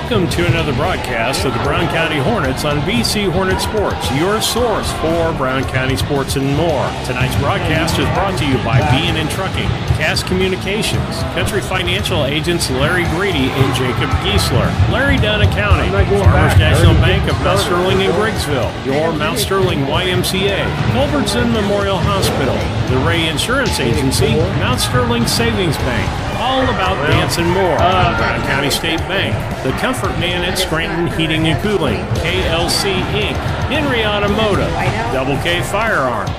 Welcome to another broadcast of the Brown County Hornets on BC Hornet Sports, your source for Brown County sports and more. Tonight's broadcast is brought to you by B&N Trucking, Cass Communications, Country Financial Agents Larry Grady and Jacob Giesler, Larry Dunn Accounting, Farmers National Bank of Mount Sterling and Griggsville, your Mount Sterling YMCA, Culbertson Memorial Hospital, the Ray Insurance Agency, Mount Sterling Savings Bank, all about dance and more. Brown County State Bank, The Comfort Man at Scranton Heating and Cooling, KLC Inc., Henry Automotive, Double K Firearms,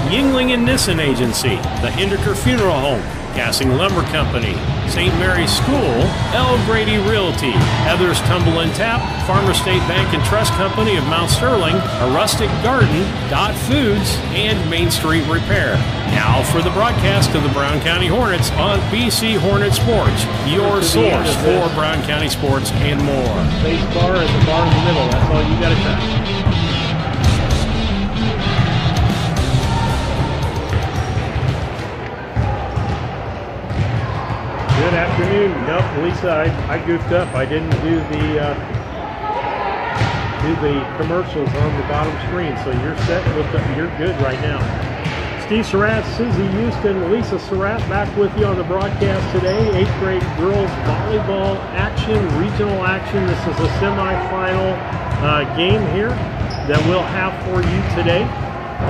Yingling and Nissen Agency, the Hindeker Funeral Home, Gassing Lumber Company, St. Mary's School, L. Grady Realty, Heather's Tumble and Tap, Farmer State Bank and Trust Company of Mount Sterling, A Rustic Garden, Dot Foods, and Main Street Repair. Now for the broadcast of the Brown County Hornets on BC Hornet Sports, your source for Brown County sports and more. Base bar and the bar in the middle, that's all you got to touch. Good afternoon. Nope, Lisa, I goofed up. I didn't do the commercials on the bottom screen, so you're set with you're good right now. Steve Surratt, Susie Houston, Lisa Surratt back with you on the broadcast today. 8th grade girls volleyball action, regional action. This is a semifinal game here that we'll have for you today.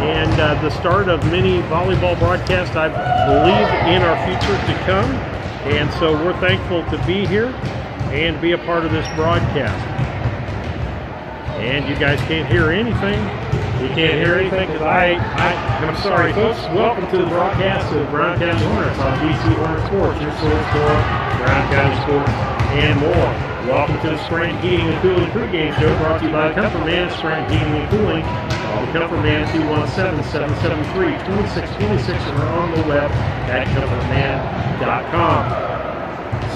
And the start of many volleyball broadcasts, I believe, in our future to come. And so we're thankful to be here and be a part of this broadcast. And you guys can't hear anything. You can't hear anything because I'm sorry, folks. Welcome to the broadcast of Brown County Hornets on BC Hornet Sports, your source for Brown County sports and more. Welcome to the Scranton Heating and Cooling pregame show brought to you by Comfort Man, Scranton Heating and Cooling. Call the Comfort Man 217-773-2626 and on the web at comfortman.com.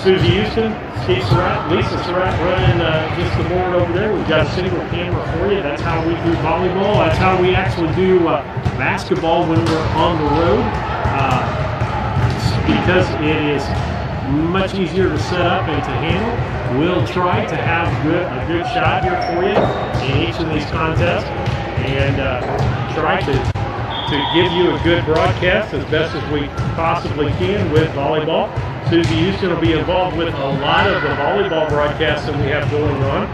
Susie Houston, Steve Surratt, Lisa Surratt running just the board over there. We've got a single camera for you. That's how we do volleyball. That's how we actually do basketball when we're on the road. Because it is much easier to set up and to handle. We'll try to have a good shot here for you in each of these contests and try to give you a good broadcast as best as we possibly can with volleyball. Susie Houston will be involved with a lot of the volleyball broadcasts that we have going on.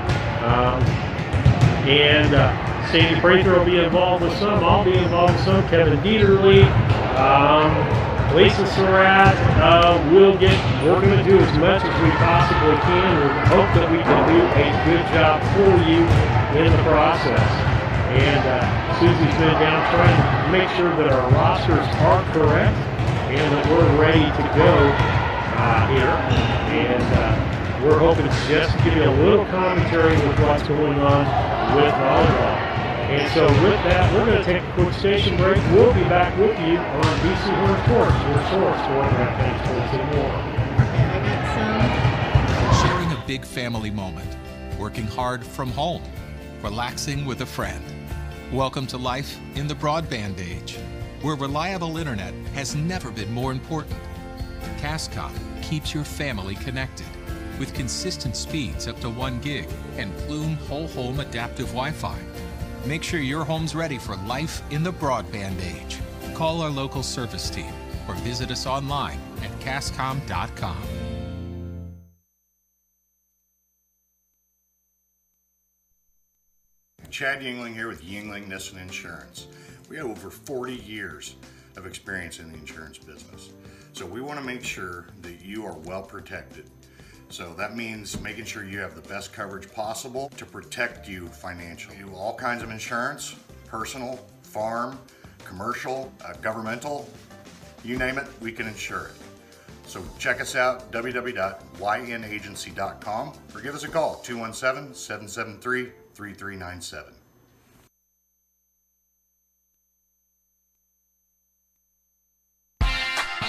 Sandy Prather will be involved with some. I'll be involved with some. Kevin Dieterle, Lisa Surratt. We're going to do as much as we possibly can. We hope that we can do a good job for you in the process. And Susie's been down trying to make sure that our rosters are correct and that we're ready to go here. And we're hoping just to give you a little commentary with what's going on with volleyball. And so with that, we're going to take a quick station break. We'll be back with you on BC Hornet Sports, your source for Brown County sports and more. Sharing a big family moment, working hard from home, relaxing with a friend. Welcome to life in the broadband age, where reliable internet has never been more important. Cascom keeps your family connected with consistent speeds up to 1 gig and Plume whole home adaptive Wi-Fi. Make sure your home's ready for life in the broadband age. Call our local service team or visit us online at cascom.com. Chad Yingling here with Yingling Nissen Insurance. We have over 40 years of experience in the insurance business. So we want to make sure that you are well protected. So that means making sure you have the best coverage possible to protect you financially. We do all kinds of insurance, personal, farm, commercial, governmental, you name it, we can insure it. So check us out, www.ynagency.com, or give us a call, 217-773-3397.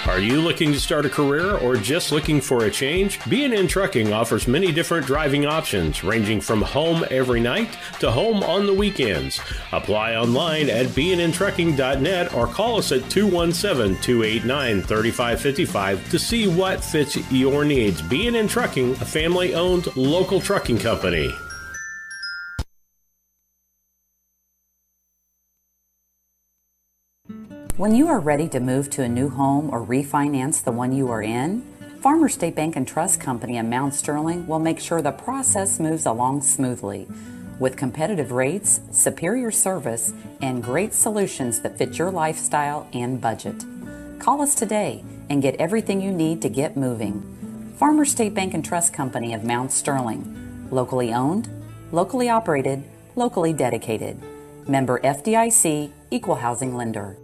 Are you looking to start a career or just looking for a change? B&N Trucking offers many different driving options, ranging from home every night to home on the weekends. Apply online at bnntrucking.net or call us at 217-289-3555 to see what fits your needs. B&N Trucking, a family-owned local trucking company. When you are ready to move to a new home or refinance the one you are in, Farmers State Bank and Trust Company in Mount Sterling will make sure the process moves along smoothly. With competitive rates, superior service, and great solutions that fit your lifestyle and budget. Call us today and get everything you need to get moving. Farmers State Bank and Trust Company of Mount Sterling. Locally owned, locally operated, locally dedicated. Member FDIC, Equal Housing Lender.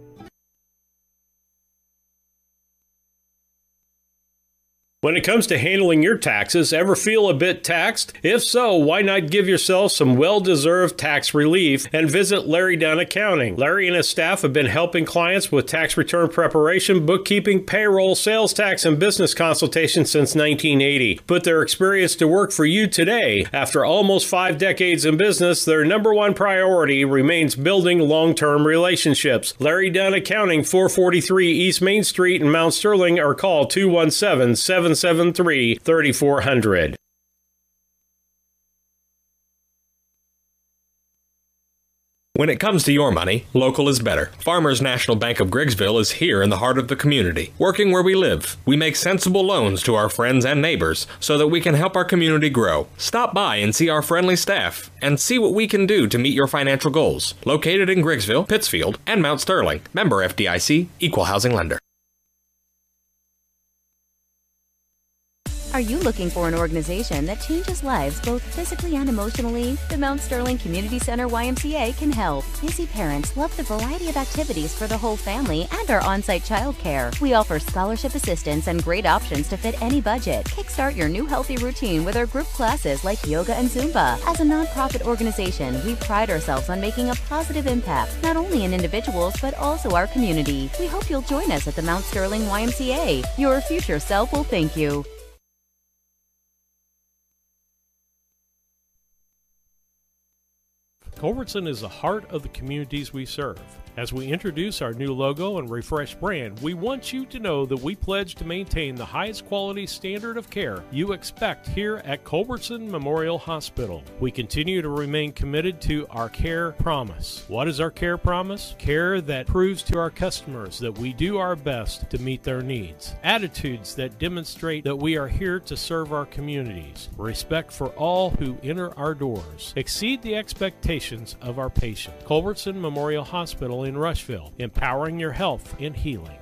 When it comes to handling your taxes, ever feel a bit taxed? If so, why not give yourself some well-deserved tax relief and visit Larry Dunn Accounting. Larry and his staff have been helping clients with tax return preparation, bookkeeping, payroll, sales tax, and business consultation since 1980. Put their experience to work for you today. After almost 5 decades in business, their number one priority remains building long-term relationships. Larry Dunn Accounting, 443 East Main Street in Mount Sterling, or call 217-773-3400. When it comes to your money, local is better. Farmers National Bank of Griggsville is here in the heart of the community, working where we live. We make sensible loans to our friends and neighbors so that we can help our community grow. Stop by and see our friendly staff and see what we can do to meet your financial goals. Located in Griggsville, Pittsfield, and Mount Sterling. Member FDIC, Equal Housing Lender. Are you looking for an organization that changes lives both physically and emotionally? The Mount Sterling Community Center YMCA can help. Busy parents love the variety of activities for the whole family and our on-site childcare. We offer scholarship assistance and great options to fit any budget. Kickstart your new healthy routine with our group classes like yoga and Zumba. As a nonprofit organization, we pride ourselves on making a positive impact, not only in individuals, but also our community. We hope you'll join us at the Mount Sterling YMCA. Your future self will thank you. Culbertson is the heart of the communities we serve. As we introduce our new logo and refreshed brand, we want you to know that we pledge to maintain the highest quality standard of care you expect here at Culbertson Memorial Hospital. We continue to remain committed to our care promise. What is our care promise? Care that proves to our customers that we do our best to meet their needs. Attitudes that demonstrate that we are here to serve our communities. Respect for all who enter our doors. Exceed the expectations of our patients. Culbertson Memorial Hospital in Rushville, empowering your health and healing.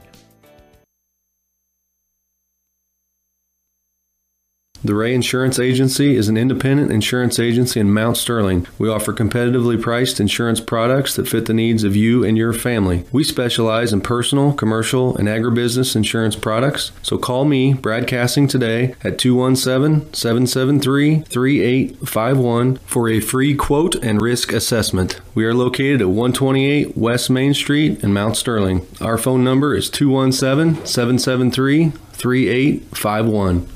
The Ray Insurance Agency is an independent insurance agency in Mount Sterling. We offer competitively priced insurance products that fit the needs of you and your family. We specialize in personal, commercial, and agribusiness insurance products. So call me, Brad Cassing, today at 217-773-3851 for a free quote and risk assessment. We are located at 128 West Main Street in Mount Sterling. Our phone number is 217-773-3851.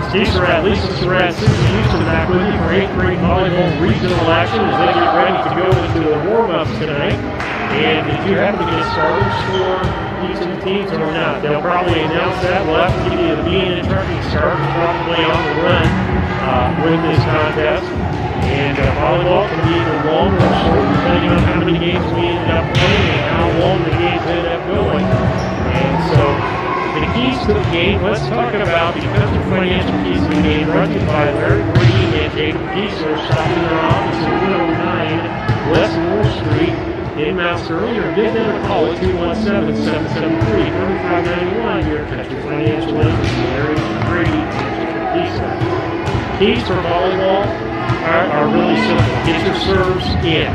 Steve Surratt, Lisa Surratt, Susie Houston back with you for 8th grade volleyball regional action as they get ready to go into the warm-ups tonight. And if you happen to get starters for each of the teams or not, they'll probably announce that. We'll have to give you the B&N Trucking starters probably on the run with this contest. And volleyball can be either long or short depending on how many games we end up playing and how long the games end up going. And so the keys to the game, let's talk about the custom financial keys to the game brought to you by Larry Green and Jacob Geisler, stopping their office at 109 West Moore Street in Mount Sterling, or give them a call at 217-773-3591. Your country financial agent, Larry Green and Geisler. Keys for volleyball are really simple. Get your serves in.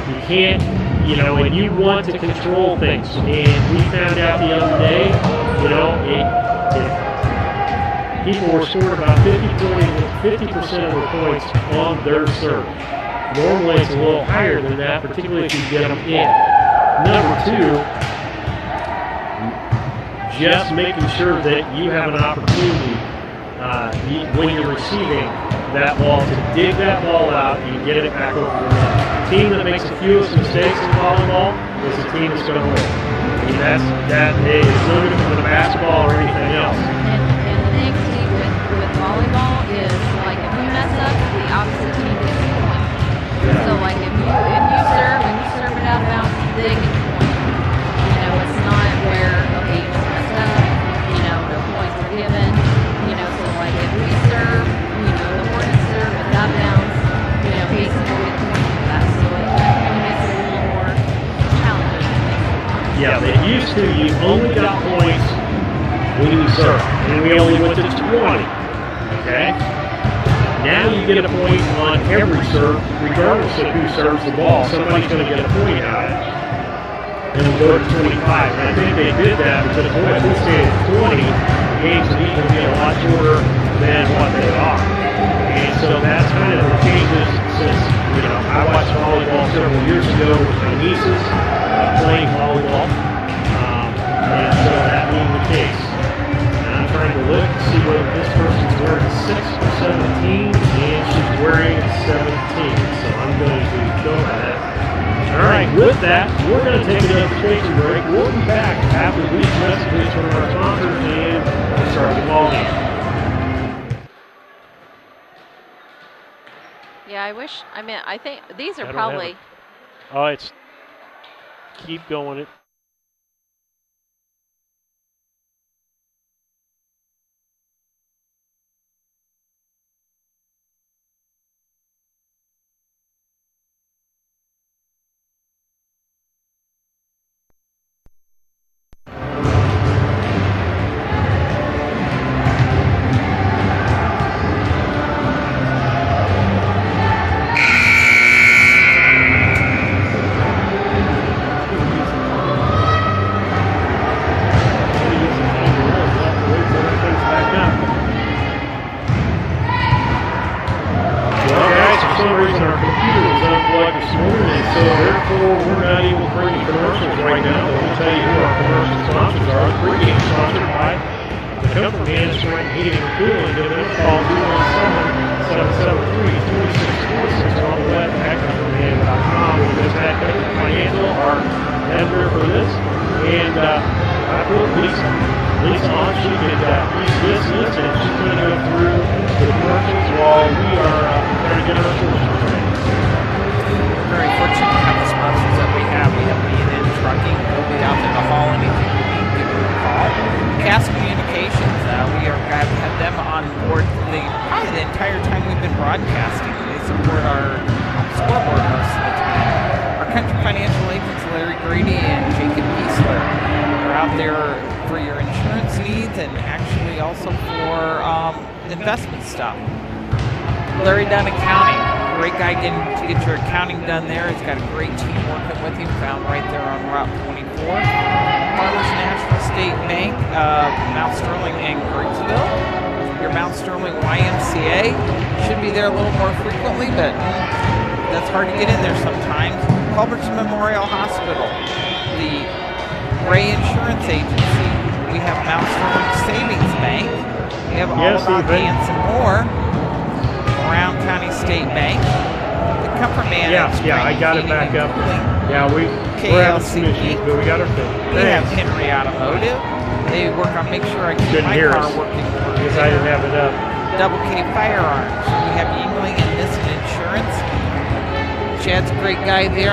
You can't, and you want to control things. And we found out the other day, people were scored about 50% of the points on their serve. Normally it's a little higher than that, particularly if you get them in. Number two, just making sure that you have an opportunity when you're receiving that ball to dig that ball out and get it back over the net. The team that makes the fewest mistakes in volleyball is the team that's going to win. I mean, it's no different than basketball or anything else. And the thing, Steve, with volleyball is, like, if you mess up, the opposite team gets the point. Yeah. So, like, if you serve and you serve it out of bounds, they get the point. You know, it's not where, okay, you just messed up, you know, no points are given. You know, so, like, if we serve, you know, the Hornets serve it's out of bounds, you know, Mason will get the point for that. So it kind of makes it a little more challenging, I think. Yeah, they used to, you only got points when you serve, and we only went to 20, okay? Now you get a point on every serve, regardless of who serves the ball. Somebody's going to get a point out of it. And we'll go to 25. And I think they did that because, boy, if we stay at 20, games would even be a lot shorter than what they are. And so that's kind of the changes since, you know, I watched volleyball several years ago with my nieces playing volleyball. And so that being the case. And I'm trying to look to see whether this person's wearing 6 or 17, and she's wearing 17. So I'm going to go by that. All right, with that, we're going to take another station break. We'll be back after these messages from our sponsors and we'll start the ball game. Yeah, I think these are probably. Oh, it's keep going. There.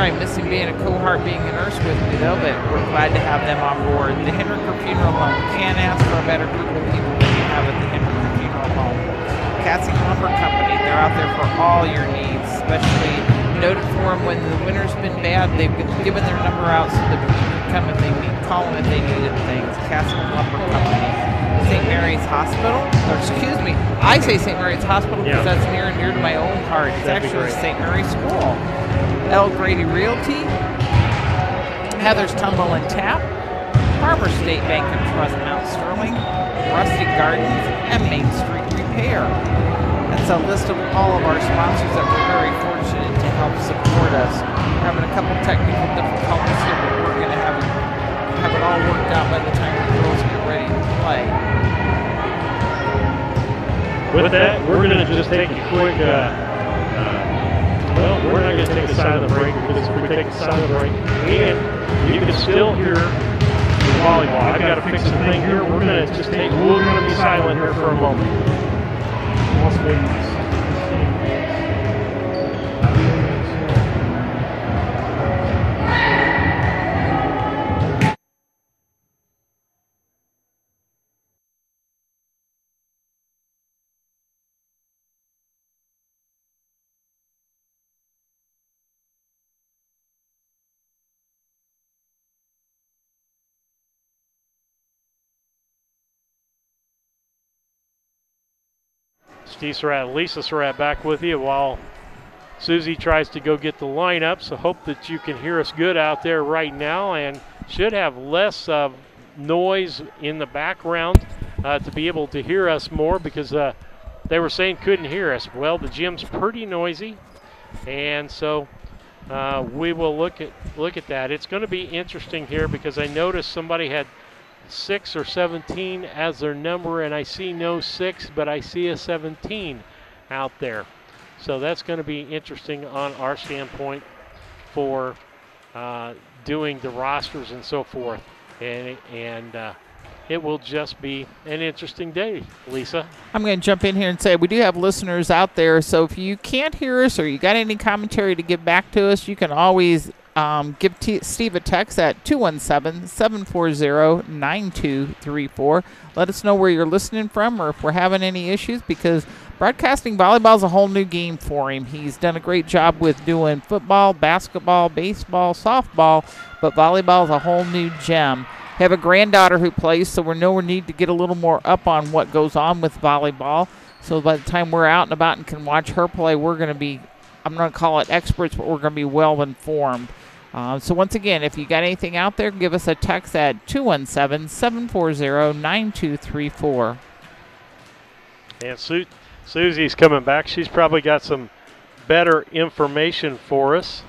I miss him being a cohort, being a nurse with me, though, but we're glad to have them on board. The Henriker Funeral Home. Can't ask for a better group of people than you have at the Henriker Funeral Home. Casting Lumber Company. They're out there for all your needs, especially noted for them when the winter's been bad. They've been given their number out so that people can come if they need, call them if they needed things. Casting Lumber Company. St. Mary's Hospital, or excuse me, I say St. Mary's Hospital because that's near and dear to my own heart. It's actually St. Mary's School. L. Grady Realty, Heather's Tumble and Tap, Farmer State Bank and Trust Mount Sterling, Rustic Gardens, and Main Street Repair. That's a list of all of our sponsors that we're very fortunate to help support us. We're having a couple technical difficulties here, but we're going to have it all worked out by the time the girls get ready to play. With that, we're going to just take a quick, well, we're not going to take a silent break, because if we take a silent break, and you can still hear the volleyball. I've got to fix the thing here. We're going to just take, we're going to be silent here for a moment. Steve Surratt, Lisa Surratt back with you while Susie tries to go get the lineup. So hope that you can hear us good out there right now, and should have less noise in the background to be able to hear us more, because they were saying couldn't hear us. Well, the gym's pretty noisy, and so we will look at that. It's going to be interesting here, because I noticed somebody had 6 or 17 as their number, and I see no 6, but I see a 17 out there. So that's going to be interesting on our standpoint for doing the rosters and so forth. And it will just be an interesting day, Lisa. I'm going to jump in here and say we do have listeners out there, so if you can't hear us or you got any commentary to give back to us, you can always give Steve a text at 217-740-9234. Let us know where you're listening from, or if we're having any issues, because broadcasting volleyball is a whole new game for him. He's done a great job with doing football, basketball, baseball, softball, but volleyball is a whole new gem. I have a granddaughter who plays, so we know we need to get a little more up on what goes on with volleyball. So by the time we're out and about and can watch her play, we're going to be, I'm going to call it experts, but we're going to be well informed. So once again, if you got anything out there, give us a text at 217-740-9234. And Susie's coming back. She's probably got some better information for us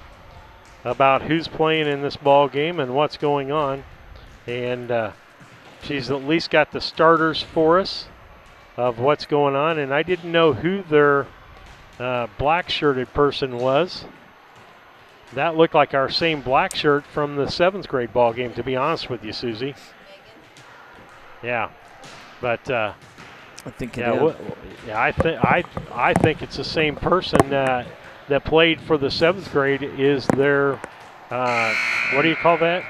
about who's playing in this ball game and what's going on. And she's at least got the starters for us of what's going on. And I didn't know who their black-shirted person was. That looked like our same black shirt from the 7th grade ball game, to be honest with you, Susie. Yeah, but I think it is. I think it's the same person that played for the 7th grade. Is their what do you call that?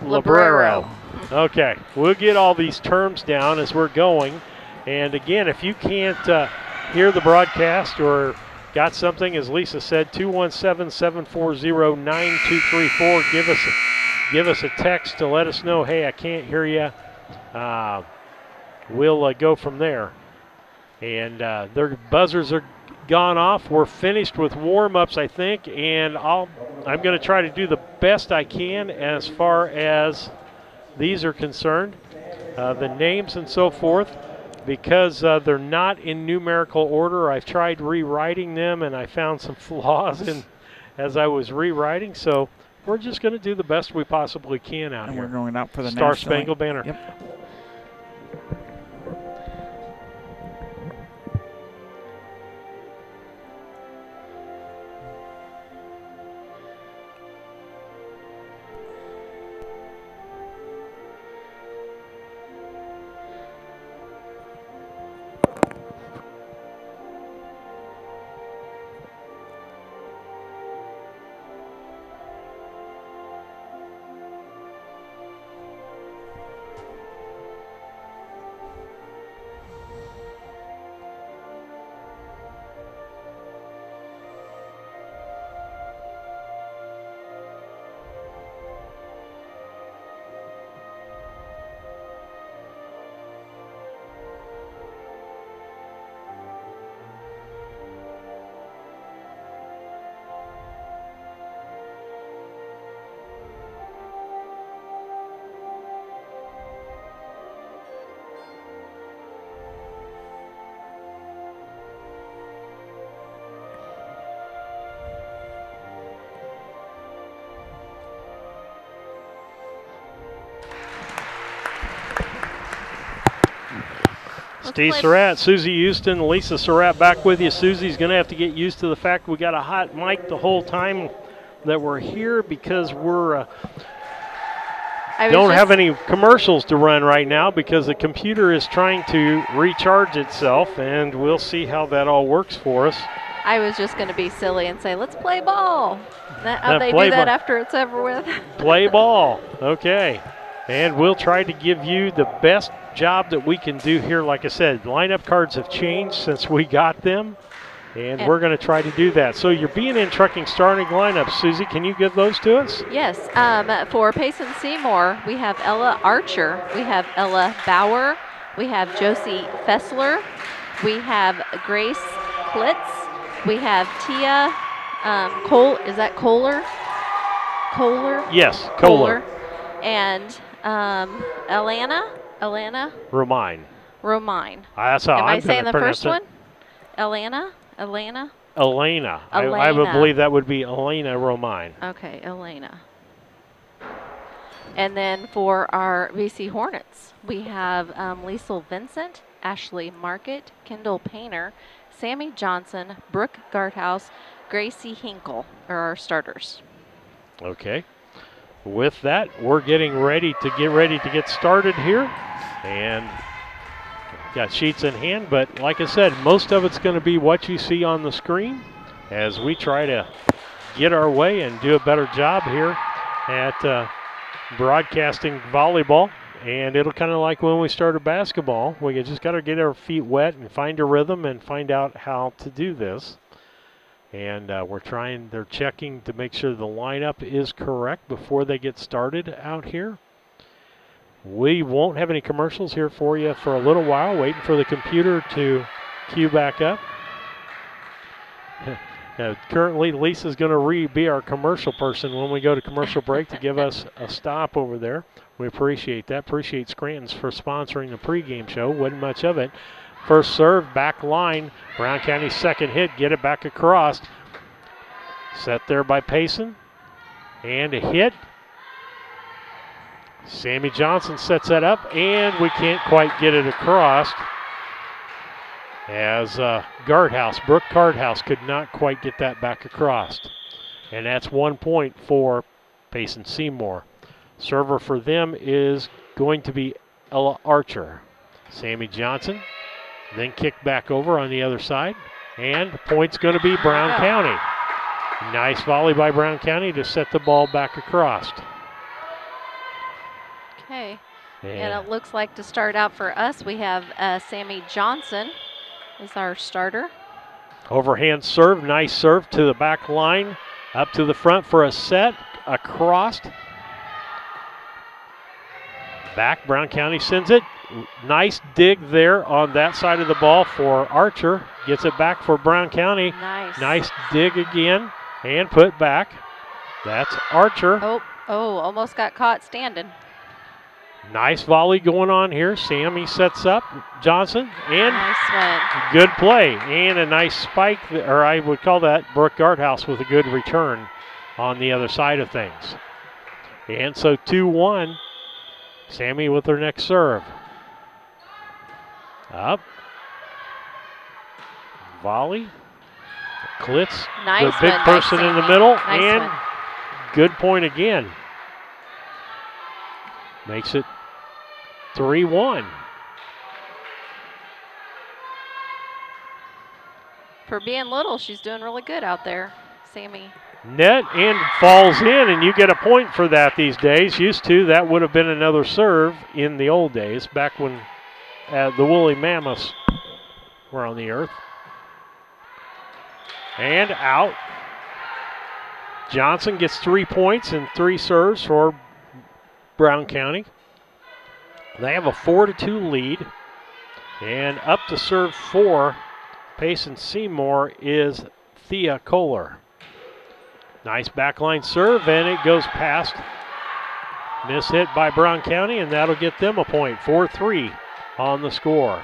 Librero. Okay, we'll get all these terms down as we're going. And again, if you can't hear the broadcast or got something, as Lisa said, 217-740-9234. Give us a text to let us know, hey, I can't hear you. We'll go from there. And their buzzers are gone off. We're finished with warm-ups, I think, and I'm going to try to do the best I can as far as these are concerned. The names and so forth. Because they're not in numerical order, I've tried rewriting them, and I found some flaws as I was rewriting. So we're just going to do the best we possibly can out here. And we're going out for the Star Spangled Banner. Yep. Steve Surratt, Susie Houston, Lisa Surratt back with you. Susie's going to have to get used to the fact we got a hot mic the whole time that we're here because we're don't have any commercials to run right now because the computer is trying to recharge itself, and we'll see how that all works for us. I was just going to be silly and say, let's play ball. They do that after it's over with. Play ball. Okay. And we'll try to give you the best job that we can do here. Like I said, lineup cards have changed since we got them, and we're going to try to do that. So your B&N Trucking starting lineup, Susie, can you give those to us? Yes. For Payson Seymour, we have Ella Archer. We have Ella Bauer. We have Josie Fessler. We have Grace Klitz. We have Tia Is that Kohler? Kohler? Yes, Kohler. And Alana Romine. That's how Am I saying the first one? Elena. I would believe that would be Elena Romine. Okay, Elena. And then for our BC Hornets, we have Liesl Vincent, Ashley Market, Kendall Painter, Sammy Johnson, Brooke Garthouse, Gracie Hinkle are our starters. Okay. With that, we're getting ready to get started here. And got sheets in hand, but like I said, most of it's going to be what you see on the screen as we try to get our way and do a better job here at broadcasting volleyball. And it'll kind of like when we started basketball. We just got to get our feet wet and find a rhythm and find out how to do this. And they're checking to make sure the lineup is correct before they get started out here. We won't have any commercials here for you for a little while, waiting for the computer to queue back up. Currently, Lisa's going to be our commercial person when we go to commercial break to give us a stop over there. We appreciate that. Appreciate Scranton's for sponsoring the pregame show. Wasn't much of it. First serve, back line. Brown County's second hit. Get it back across. Set there by Payson. And a hit. Sammy Johnson sets that up, and we can't quite get it across. As Brooke Garthouse could not quite get that back across. And that's 1 point for Payson Seymour. Server for them is going to be Ella Archer. Sammy Johnson, then kick back over on the other side. And the point's going to be Brown County. Nice volley by Brown County to set the ball back across. Okay. And it looks like to start out for us, we have Sammy Johnson is our starter. Overhand serve, nice serve to the back line, up to the front for a set, across. Back, Brown County sends it. Nice dig there on that side of the ball for Archer. Gets it back for Brown County. Nice dig again and put back. That's Archer. Oh, almost got caught standing. Nice volley going on here. Sammy sets up Johnson, and nice good play. And a nice spike, or I would call that Brooke Garthouse with a good return on the other side of things. And so 2-1. Sammy with her next serve. Up. Volley. Klitz, the big person in the middle, and good point again. Makes it 3-1. For being little, she's doing really good out there, Sammy. Net and falls in, and you get a point for that these days. Used to, that would have been another serve in the old days, back when the woolly mammoths were on the earth. And out. Johnson gets 3 points and 3 serves for Brown County. They have a 4-2 lead. And up to serve for Payson Seymour is Thea Kohler. Nice backline serve, and it goes past. Miss hit by Brown County, and that'll get them a point. 4-3 on the score.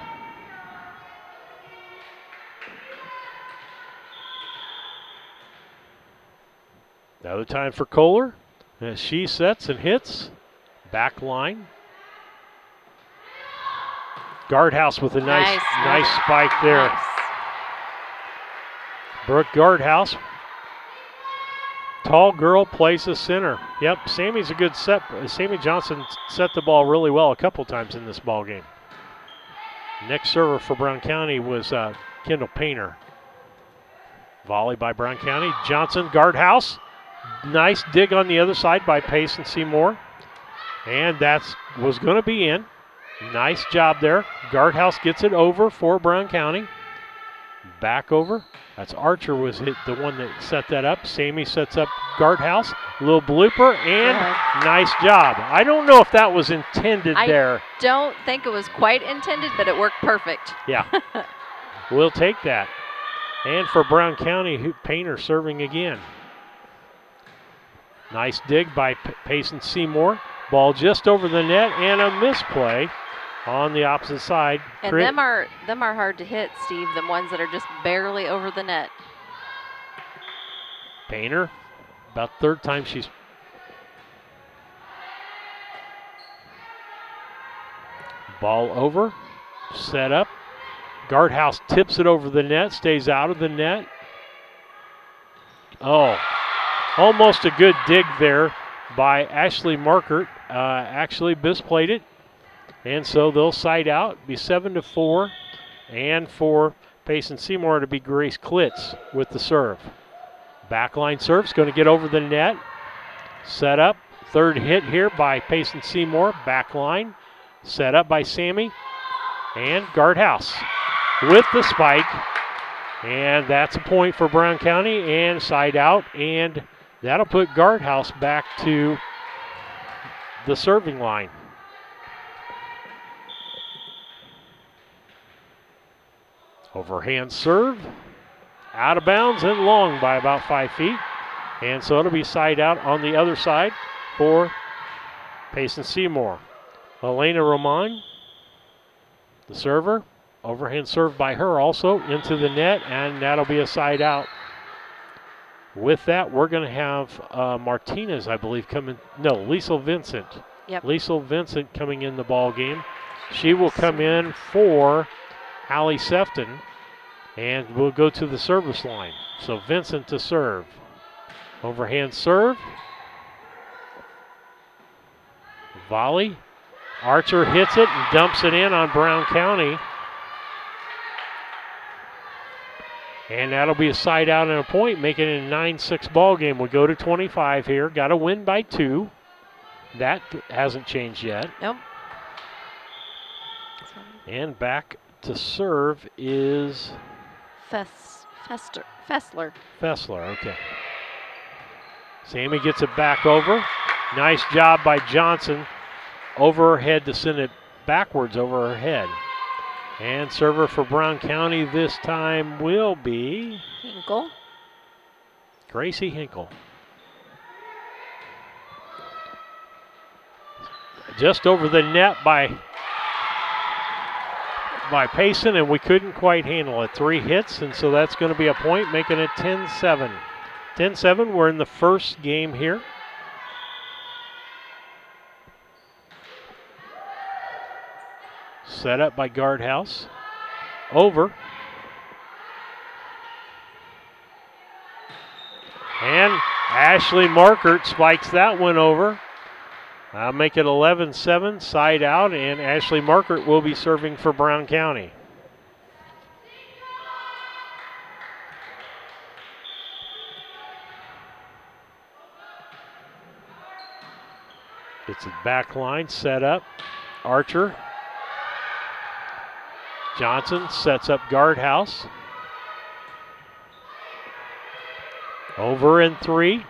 Another time for Kohler as she sets and hits. Back line. Guardhouse with a nice spike there. Nice. Brooke Guardhouse. Tall girl plays the center. Yep, Sammy's a good set. Sammy Johnson set the ball really well a couple times in this ball game. Next server for Brown County was Kendall Painter. Volley by Brown County. Johnson, Guardhouse. Nice dig on the other side by Payson Seymour. And that was going to be in. Nice job there. Guardhouse gets it over for Brown County. Back over. That's Archer was the one that set that up. Sammy sets up Guardhouse. Little blooper and nice job. I don't know if that was intended there. I don't think it was quite intended, but it worked perfect. Yeah. We'll take that. And for Brown County, Painter serving again. Nice dig by Payson Seymour. Ball just over the net and a misplay on the opposite side. And them are hard to hit, Steve, the ones that are just barely over the net. Painter, about third time she's ball over, set up. Guardhouse tips it over the net, stays out of the net. Oh, almost a good dig there by Ashley Markert. Actually misplayed it. And so they'll side out, be 7-4. And for Payson Seymour to be Grace Klitz with the serve. Backline serve's going to get over the net. Set up. Third hit here by Payson Seymour. Backline. Set up by Sammy. And Guardhouse with the spike. And that's a point for Brown County and side out. And that'll put Guardhouse back to the serving line. Overhand serve. Out of bounds and long by about 5 feet. And so it'll be side out on the other side for Payson Seymour. Elena Roman, the server. Overhand serve by her also into the net, and that'll be a side out. With that, we're going to have Martinez, I believe, coming. No, Liesl Vincent. Yep. Liesl Vincent coming in the ball game. She will come in for Allie Sefton, and we'll go to the service line. So Vincent to serve. Overhand serve. Volley. Archer hits it and dumps it in on Brown County. And that'll be a side out and a point, making it a 9-6 ball game. We go to 25 here. Got to win by 2. That hasn't changed yet. Nope. And back to serve is Fessler. Fessler, okay. Sammy gets it back over. Nice job by Johnson. Over her head to send it backwards over her head. And server for Brown County this time will be Hinkle. Gracie Hinkle. Just over the net by Payson, and we couldn't quite handle it. 3 hits, and so that's going to be a point, making it 10-7. 10-7, we're in the first game here. Set up by Guardhouse. Over. And Ashley Markert spikes that one over. I'll make it 11-7, side out, and Ashley Markert will be serving for Brown County. It's a back line, set up. Archer. Johnson sets up Guardhouse. Over in 3.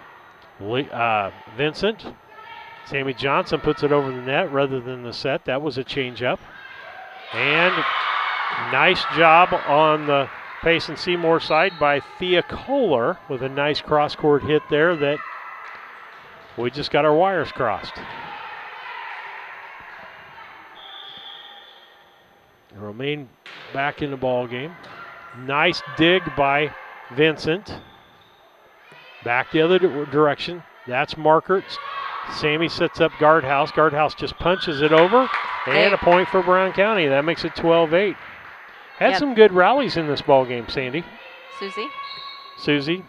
Vincent. Sammy Johnson puts it over the net rather than the set. That was a change up. And nice job on the Payson Seymour side by Thea Kohler with a nice cross-court hit there that we just got our wires crossed. Romaine back in the ball game. Nice dig by Vincent. Back the other direction. That's Markert. Sammy sets up Guardhouse. Guardhouse just punches it over. And a point for Brown County. That makes it 12-8. Had some good rallies in this ball game, Sandy. Susie.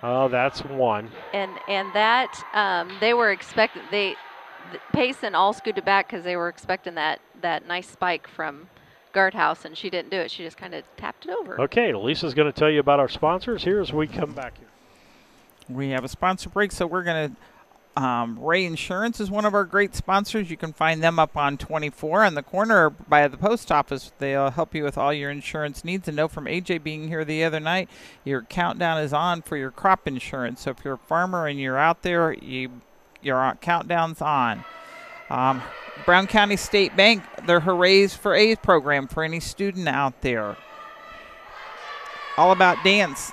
Oh, that's one. And that they were expecting Payson all scooted back because they were expecting that nice spike from Guardhouse, and she didn't do it. She just kind of tapped it over. Okay, Lisa's going to tell you about our sponsors here as we come back here. We have a sponsor break, so we're going to Ray Insurance is one of our great sponsors. You can find them up on 24 on the corner by the post office. They'll help you with all your insurance needs. And know from AJ being here the other night, your countdown is on for your crop insurance. So if you're a farmer and you're out there, your countdown's on. Brown County State Bank, their Hoorays for A's program for any student out there. All About Dance.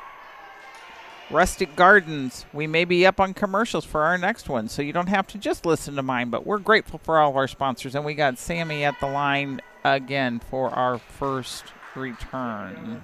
Rustic Gardens, we may be up on commercials for our next one, so you don't have to just listen to mine, but we're grateful for all of our sponsors, and we got Sammy at the line again for our first return.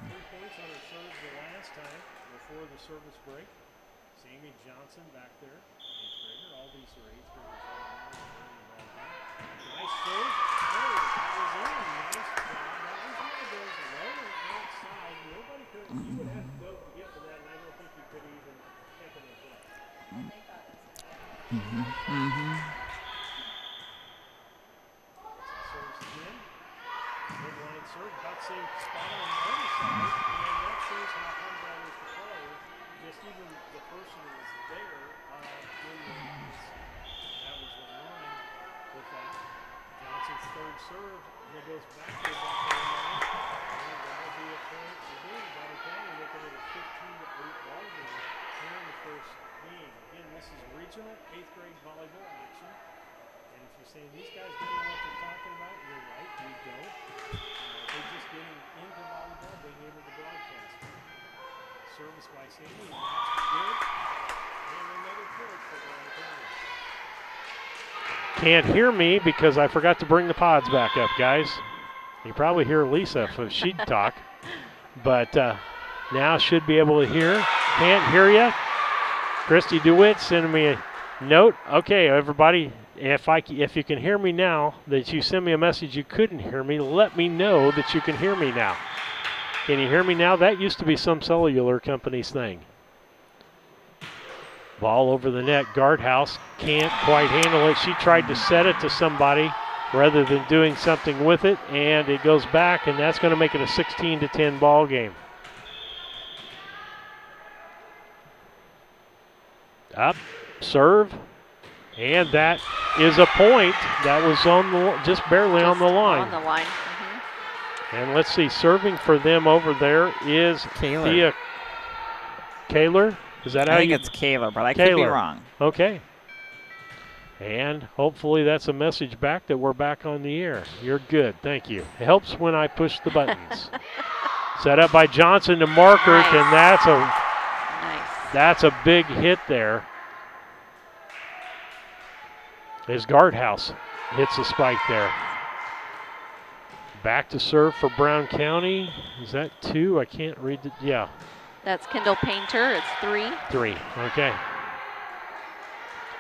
Can't hear me because I forgot to bring the pods back up, guys. You probably hear Lisa if she'd talk, but now should be able to hear. Can't hear you. Christy DeWitt sending me a note. Okay, everybody, if you can hear me now, that you send me a message you couldn't hear me, let me know that you can hear me now. Can you hear me now? That used to be some cellular company's thing. Ball over the net. Guardhouse can't quite handle it. She tried to set it to somebody rather than doing something with it, and it goes back, and that's going to make it a 16-10 ball game. Up, serve, and that is a point. That was on the just barely on the line. On the line. And let's see, serving for them over there is Thea Kaler. Is that how I think it's Kaler, but I could be wrong. Okay. And hopefully that's a message back that we're back on the air. You're good. Thank you. It helps when I push the buttons. Set up by Johnson to Markert, nice. And that's a big hit there. As Guardhouse hits the spike there. Back to serve for Brown County. Is that 2? I can't read it. Yeah. That's Kendall Painter. It's 3. 3. Okay.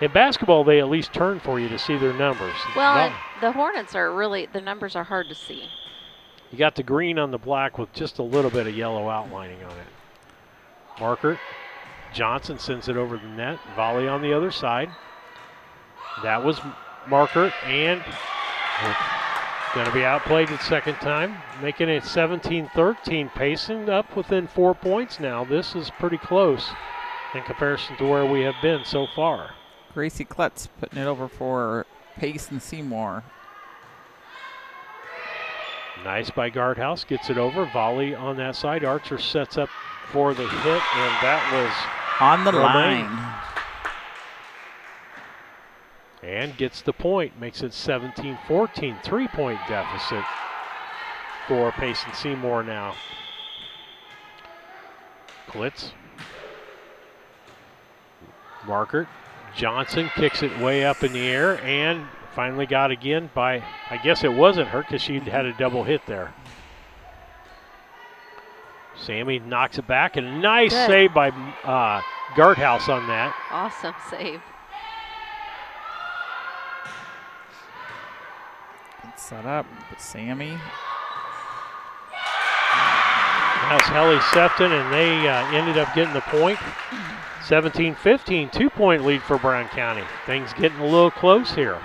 In basketball, they at least turn for you to see their numbers. Well, the Hornets are really, the numbers are hard to see. You got the green on the black with just a little bit of yellow outlining on it. Markert. Johnson sends it over the net. Volley on the other side. That was Markert, and going to be outplayed the second time, making it 17-13. Payson up within 4 points now. This is pretty close in comparison to where we have been so far. Gracie Klutz putting it over for Payson Seymour. Nice by Guardhouse, gets it over. Volley on that side. Archer sets up for the hit, and that was on the line. And gets the point, makes it 17-14, 3-point deficit for Payson Seymour now. Klitz. Markert. Johnson kicks it way up in the air and finally got again by, I guess it wasn't her because she had a double hit there. Sammy knocks it back, and a nice save by Guardhouse on that. Awesome save. Set up with Sammy. That's Helly Sefton, and they ended up getting the point. 17-15, 2-point lead for Brown County. Things getting a little close here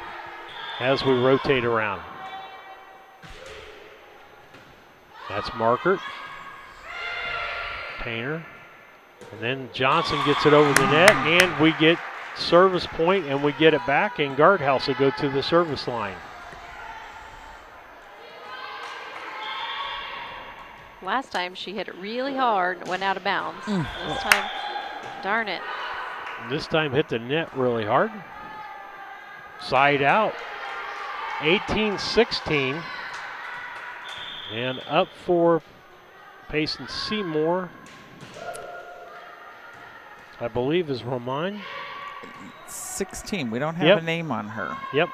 as we rotate around. That's Markert. Painter. And then Johnson gets it over the net, and we get service point, and we get it back, and Guardhouse will go to the service line. Last time she hit it really hard and went out of bounds. This time, darn it. This time hit the net really hard. Side out. 18-16. And up for Payson Seymour, I believe, is Romine. 16. We don't have a name on her. Yep.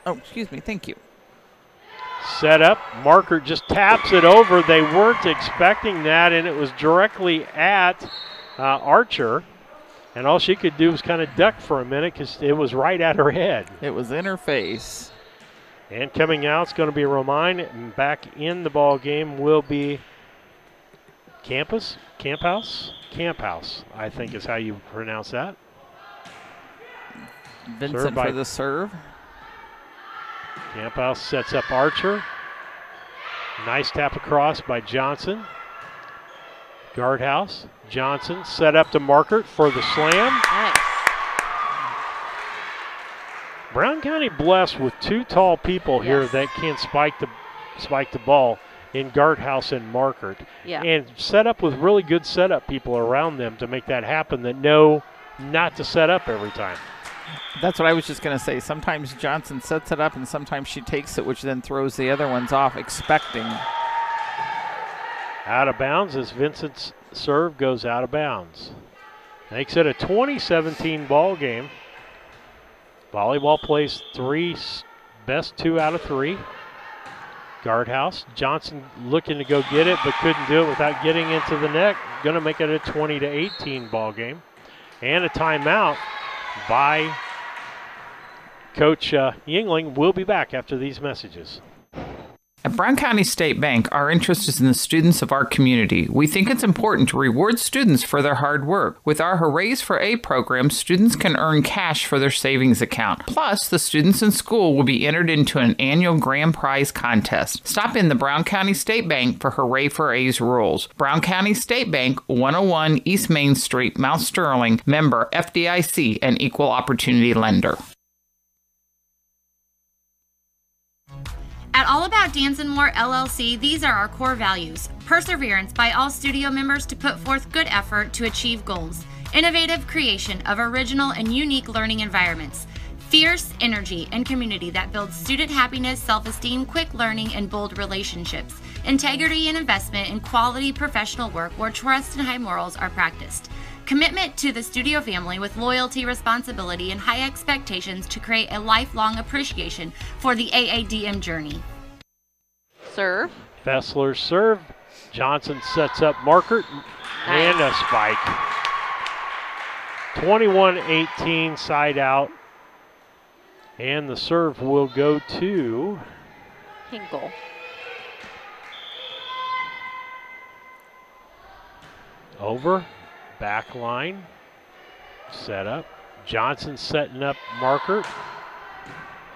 Oh, excuse me. Thank you. Set up. Markert just taps it over. They weren't expecting that, and it was directly at Archer. And all she could do was kind of duck for a minute because it was right at her head. It was in her face. And coming out is going to be Romine. And back in the ball game will be Camphouse, I think is how you pronounce that. Vincent for the serve. Camphouse sets up Archer. Nice tap across by Johnson. Guardhouse. Johnson set up to Markert for the slam. Nice. Brown County blessed with two tall people here that can spike the ball in Guardhouse and Markert. Yeah. And set up with really good setup people around them to make that happen that know not to set up every time. That's what I was just going to say. Sometimes Johnson sets it up and sometimes she takes it, which then throws the other ones off, expecting. Out of bounds as Vincent's serve goes out of bounds. Makes it a 20-17 ball game. Volleyball plays best 2 out of 3. Guardhouse. Johnson looking to go get it, but couldn't do it without getting into the net. Going to make it a 20-18 ball game. And a timeout by Coach Yingling. We'll be back after these messages. At Brown County State Bank, our interest is in the students of our community. We think it's important to reward students for their hard work. With our Hoorays for A program, students can earn cash for their savings account. Plus, the students in school will be entered into an annual grand prize contest. Stop in the Brown County State Bank for Hooray for A's rules. Brown County State Bank, 101 East Main Street, Mount Sterling, member FDIC, and equal opportunity lender. At All About Dance and More LLC, these are our core values. Perseverance by all studio members to put forth good effort to achieve goals. Innovative creation of original and unique learning environments. Fierce energy and community that builds student happiness, self-esteem, quick learning, and bold relationships. Integrity and investment in quality professional work where trust and high morals are practiced. Commitment to the studio family with loyalty, responsibility, and high expectations to create a lifelong appreciation for the AADM journey. Serve. Fessler serve. Johnson sets up Markert and a spike. 21-18 side out. And the serve will go to Hinkle. Over. Back line, set up. Johnson setting up Markert.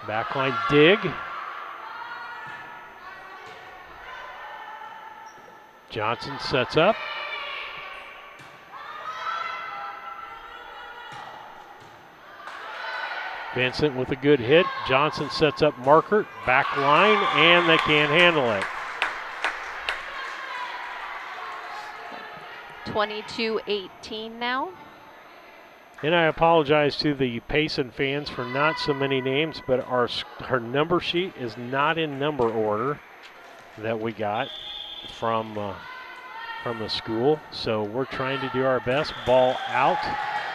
Backline dig. Johnson sets up. Vincent with a good hit. Johnson sets up Markert. Back line, and they can't handle it. 22-18 now. And I apologize to the Payson fans for not so many names, but our number sheet is not in number order that we got from the school. So we're trying to do our best. Ball out.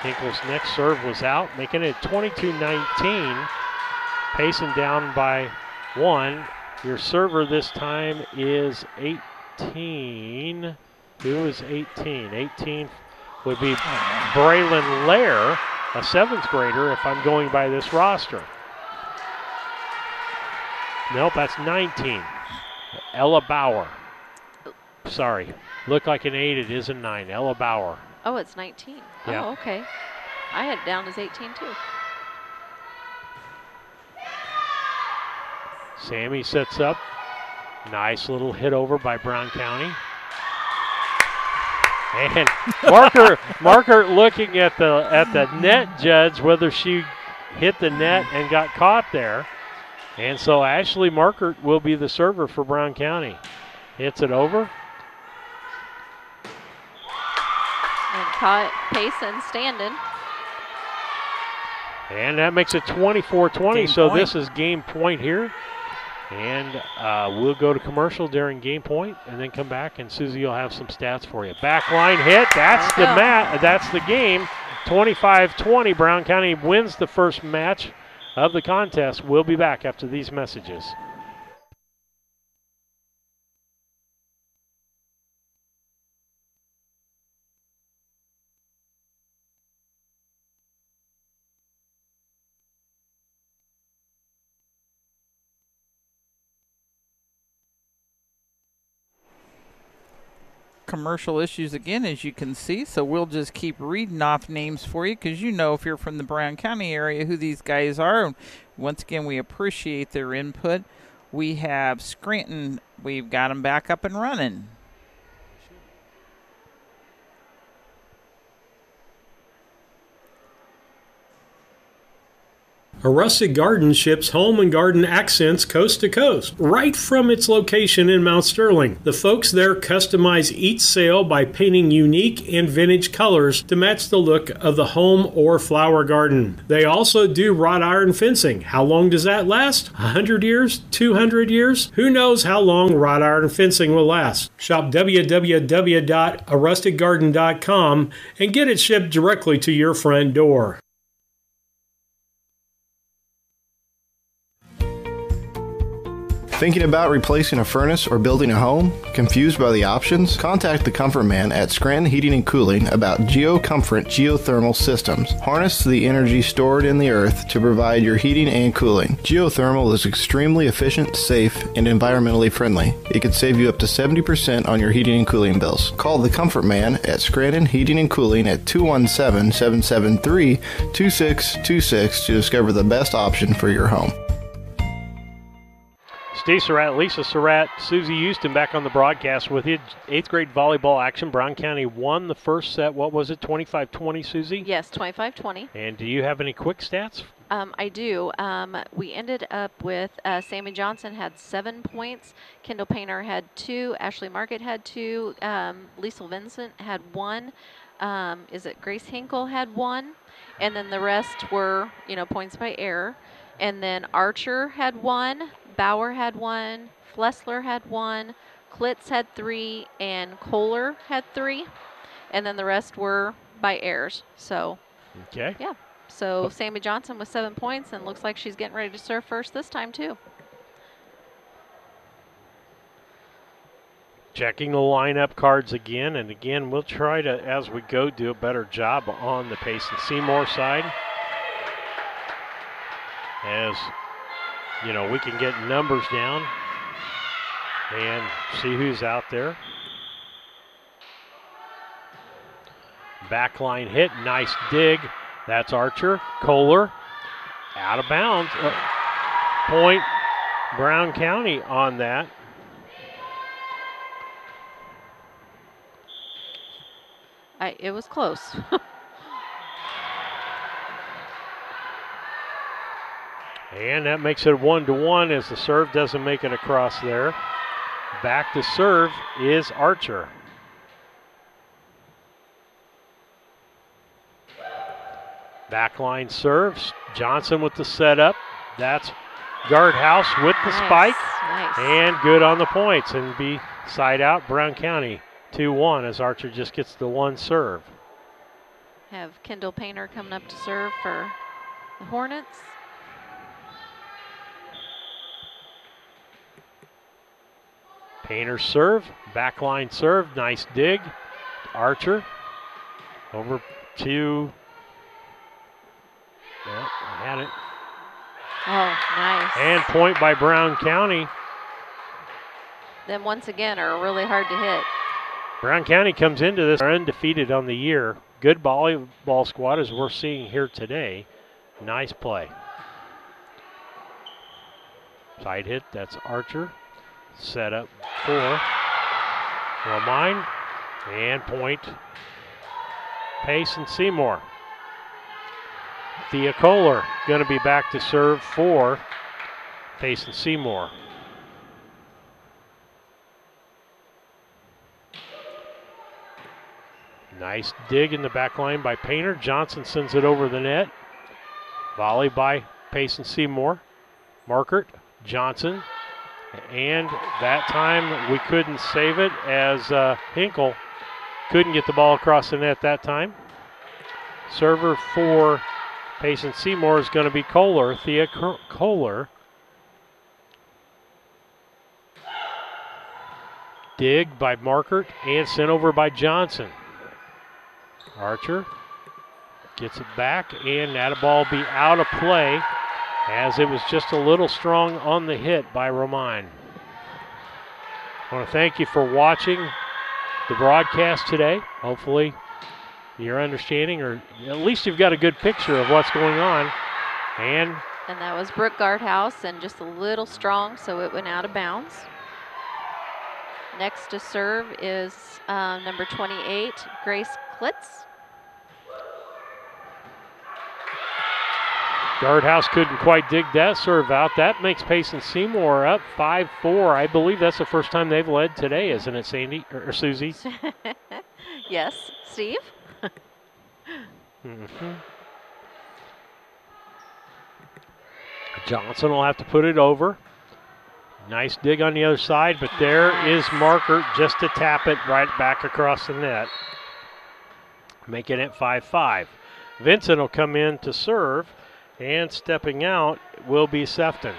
Hinkle's next serve was out, making it 22-19. Payson down by 1. Your server this time is 18. Who is 18? 18 would be Braylon Lair, a 7th grader, if I'm going by this roster. Nope, that's 19. Ella Bauer. Sorry. Looked like an 8. It is a 9. Ella Bauer. Oh, it's 19. Yeah. Oh, okay. I had it down as 18 too. Sammy sets up. Nice little hit over by Brown County. And Marker looking at the net judge, whether she hit the net and got caught there. And so Ashley Markert will be the server for Brown County. Hits it over. And caught Payson standing. And that makes it 24-20. Game So point. this is game point here. And we'll go to commercial during game point and then come back, and Susie will have some stats for you. Backline hit. That's that's the game. 25-20. Brown County wins the first match of the contest. We'll be back after these messages. Commercial issues again, as you can see, so we'll just keep reading off names for you because you know if you're from the Brown County area who these guys are. Once again, we appreciate their input. We have Scranton. We've got them back up and running. A Rustic Garden ships home and garden accents coast to coast, right from its location in Mount Sterling. The folks there customize each sail by painting unique and vintage colors to match the look of the home or flower garden. They also do wrought iron fencing. How long does that last? 100 years? 200 years? Who knows how long wrought iron fencing will last? Shop www.arusticgarden.com and get it shipped directly to your front door. Thinking about replacing a furnace or building a home? Confused by the options? Contact the Comfort Man at Scranton Heating and Cooling about GeoComfort geothermal systems. Harness the energy stored in the earth to provide your heating and cooling. Geothermal is extremely efficient, safe, and environmentally friendly. It can save you up to 70% on your heating and cooling bills. Call the Comfort Man at Scranton Heating and Cooling at 217-773-2626 to discover the best option for your home. Steve Surratt, Lisa Surratt, Susie Houston back on the broadcast with you. 8th grade volleyball action. Brown County won the first set. What was it, 25-20, Susie? Yes, 25-20. And do you have any quick stats? I do. We ended up with Sammy Johnson had 7 points. Kendall Painter had 2. Ashley Market had 2. Liesl Vincent had 1. Grace Hinkle had 1. And then the rest were, points by error. And then Archer had 1. Bauer had 1, Flessler had 1, Klitz had 3, and Kohler had 3. And then the rest were by errors. So, okay. Yeah. So Sammy Johnson with 7 points, and looks like she's getting ready to serve first this time too. Checking the lineup cards again, and again, we'll try to, as we go, do a better job on the Payson Seymour side. As we can get numbers down and see who's out there. Backline hit, nice dig. That's Archer. Kohler out of bounds. Point Brown County on that. It was close. And that makes it 1-1 as the serve doesn't make it across there. Back to serve is Archer. Backline serves. Johnson with the setup. That's Guardhouse with the spike. Nice. And good on the points. And be side out Brown County 2-1 as Archer just gets the one serve. Have Kendall Painter coming up to serve for the Hornets. Painter serve, backline serve, nice dig. Archer over to, I had it. Oh, nice. And point by Brown County. Then once again are really hard to hit. Brown County comes into this undefeated on the year. Good volleyball squad as we're seeing here today. Nice play. Side hit, that's Archer. Set up for Romine. And point, Payson Seymour. Thea Kohler going to be back to serve for Payson Seymour. Nice dig in the back line by Painter. Johnson sends it over the net. Volley by Payson Seymour. Markert, Johnson. And that time we couldn't save it as Hinkle couldn't get the ball across the net that time. Server for Payson Seymour is going to be Kohler, Thea Kohler. Dig by Markert and sent over by Johnson. Archer gets it back, and that'll ball be out of play as it was just a little strong on the hit by Romine. I want to thank you for watching the broadcast today. Hopefully you're understanding, or at least you've got a good picture of what's going on. And that was Brooke Guardhouse, and just a little strong, so it went out of bounds. Next to serve is number 28, Grace Klitz. Guardhouse couldn't quite dig that serve out. That makes Payson Seymour up 5-4. I believe that's the first time they've led today, isn't it, Sandy or Susie? Yes, Steve. Johnson will have to put it over. Nice dig on the other side, but there is Markert just to tap it right back across the net, making it 5-5. Vincent will come in to serve. And stepping out will be Sefton.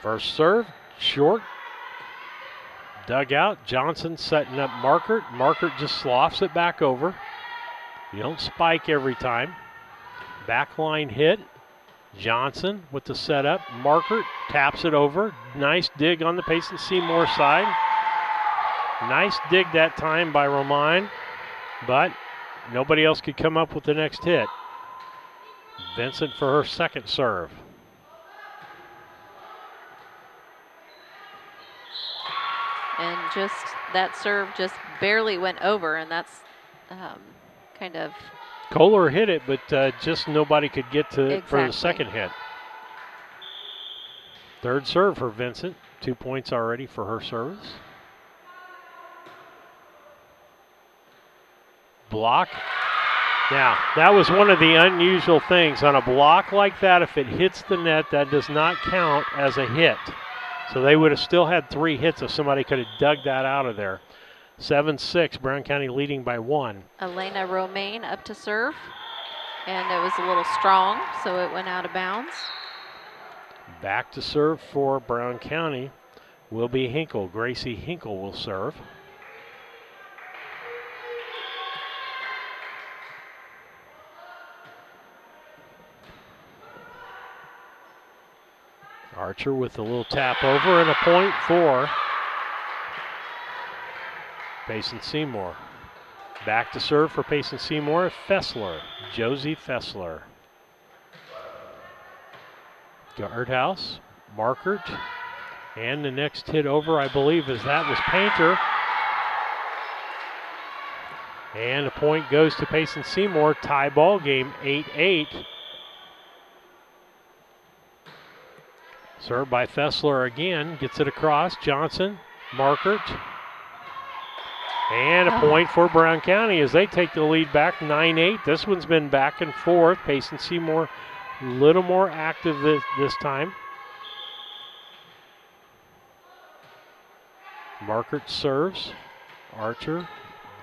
First serve, short. Dug out. Johnson setting up Markert. Markert just sloughs it back over. You don't spike every time. Backline hit. Johnson with the setup. Markert taps it over. Nice dig on the Payson Seymour side. Nice dig that time by Romine, but nobody else could come up with the next hit. Vincent for her second serve. And just that serve just barely went over, and that's kind of... Kohler hit it, but just nobody could get to it for the second hit. Third serve for Vincent. 2 points already for her service. Block. Now, that was one of the unusual things. On a block like that, if it hits the net, that does not count as a hit. So they would have still had 3 hits if somebody could have dug that out of there. 7-6, Brown County leading by 1. Elena Romaine up to serve. And it was a little strong, so it went out of bounds. Back to serve for Brown County will be Hinkle. Gracie Hinkle will serve. Archer with a little tap over and a point for Payson Seymour. Back to serve for Payson Seymour, Fessler, Josie Fessler. Guardhouse, Markert, and the next hit over, I believe, was Painter. And a point goes to Payson Seymour, tie ball game, 8-8. Served by Fessler again, gets it across. Johnson, Markert. And a point for Brown County as they take the lead back 9-8. This one's been back and forth. Payson Seymour a little more active this time. Markert serves. Archer.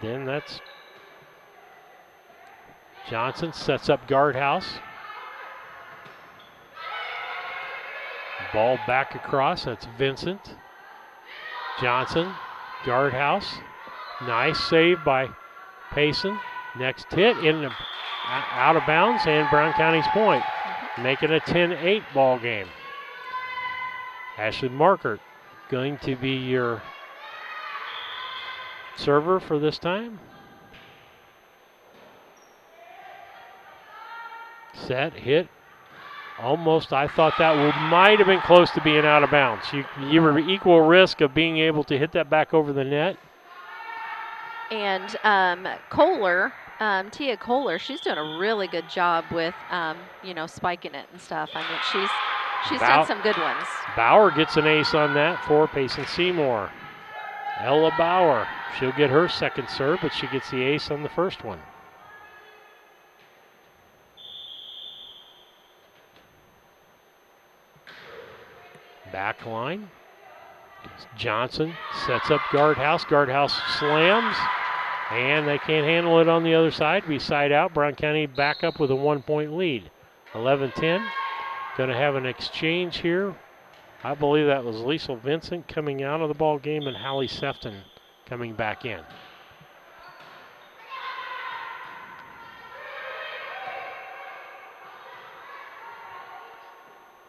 Then that's Johnson sets up Guardhouse. Ball back across, that's Vincent. Johnson, Guardhouse. Nice save by Payson. Next hit out of bounds, and Brown County's point, making a 10-8 ball game. Ashley Markert going to be your server for this time. Set, hit. Almost, I thought that might have been close to being out of bounds. You were equal risk of being able to hit that back over the net. And Kohler, Tia Kohler, she's doing a really good job with, spiking it and stuff. I mean, she's done some good ones. Bauer gets an ace on that for Payson Seymour. Ella Bauer, she'll get her second serve, but she gets the ace on the first one. Back line. Johnson sets up Guardhouse. Guardhouse slams, and they can't handle it on the other side. Be side out. Brown County back up with a 1-point lead. 11-10. Going to have an exchange here. I believe that was Liesl Vincent coming out of the ball game and Hallie Sefton coming back in.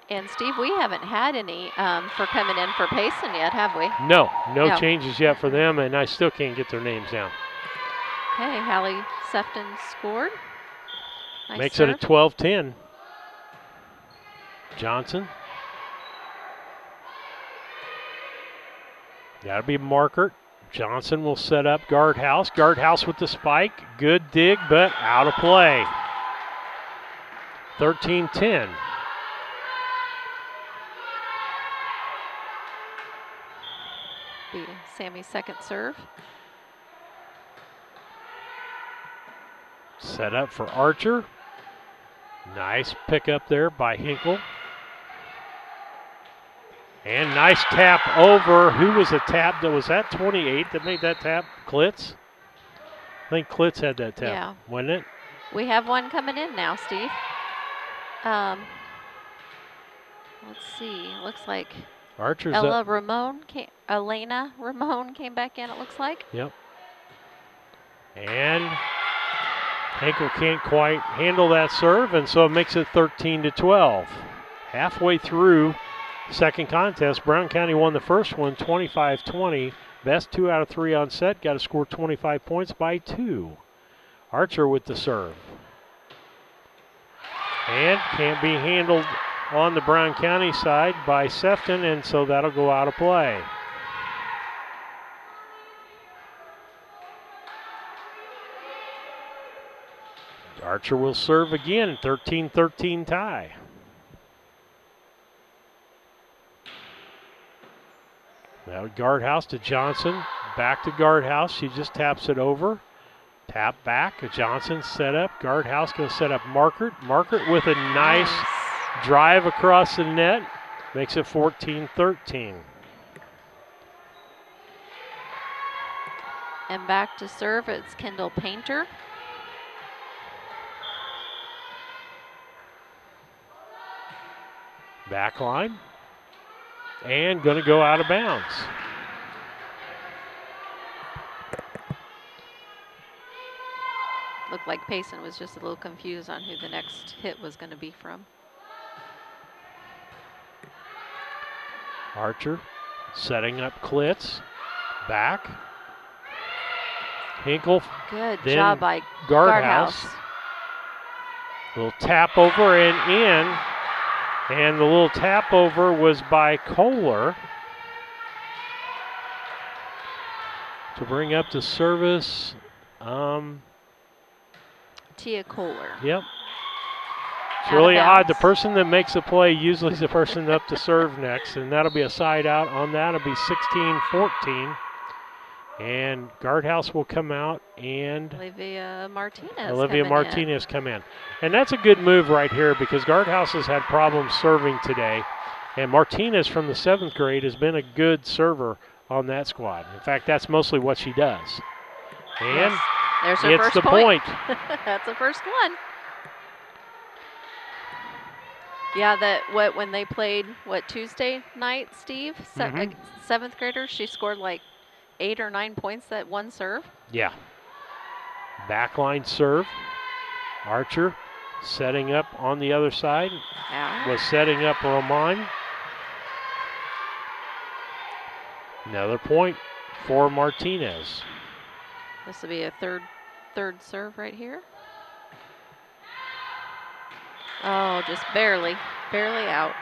And Steve, we haven't had any for coming in for Payson yet, have we? No changes yet for them, and I still can't get their names down. Okay, Hallie Sefton scored. Nice Makes serve. it a 12-10. Johnson. That'll be Markert. Johnson will set up Guardhouse. Guardhouse with the spike. Good dig, but out of play. 13-10. Be Sammy's second serve. Set up for Archer. Nice pickup there by Hinkle. And nice tap over. Who was the tap? Was that 28 that made that tap? Klitz? I think Klitz had that tap, Yeah. wasn't it? We have one coming in now, Steve. Let's see. Looks like Archer's Elena up. Ramon came back in, it looks like. Yep. And Hinkle can't quite handle that serve, and so it makes it 13-12. Halfway through second contest, Brown County won the first one 25-20. Best 2 out of 3 on set. Got to score 25 points by 2. Archer with the serve. And can't be handled on the Brown County side by Sefton, and so that'll go out of play. Archer will serve again, 13-13 tie. Now Guardhouse to Johnson, back to Guardhouse. She just taps it over. Tap back, Johnson set up. Guardhouse going to set up Markert. Markert with a nice drive across the net. Makes it 14-13. And back to serve, it's Kendall Painter. Back line. And going to go out of bounds. Looked like Payson was just a little confused on who the next hit was going to be from. Archer setting up Klitz. Back. Hinkle. Good then job by Guardhouse. Little tap over and in. And the little tap over was by Kohler. To bring up the service. Tia Kohler. Yep. It's Out really of odd. The bounds. person that makes the play usually is the person up to serve next, and that'll be a side out on that. It'll be 16-14. And Guardhouse will come out, and Olivia Martinez. Olivia coming in. Martinez come in. And that's a good move right here because Guardhouse has had problems serving today. And Martinez from the 7th grade has been a good server on that squad. In fact, that's mostly what she does. And Yes. There's her it's first the point. That's the first one. Yeah, when they played Tuesday night, Steve, Mhm. 7th graders, she scored like 8 or 9 points that one serve. Yeah. Backline serve. Archer setting up on the other side. Was setting up Roman. Another point for Martinez. This will be a third serve right here. Oh, just barely out.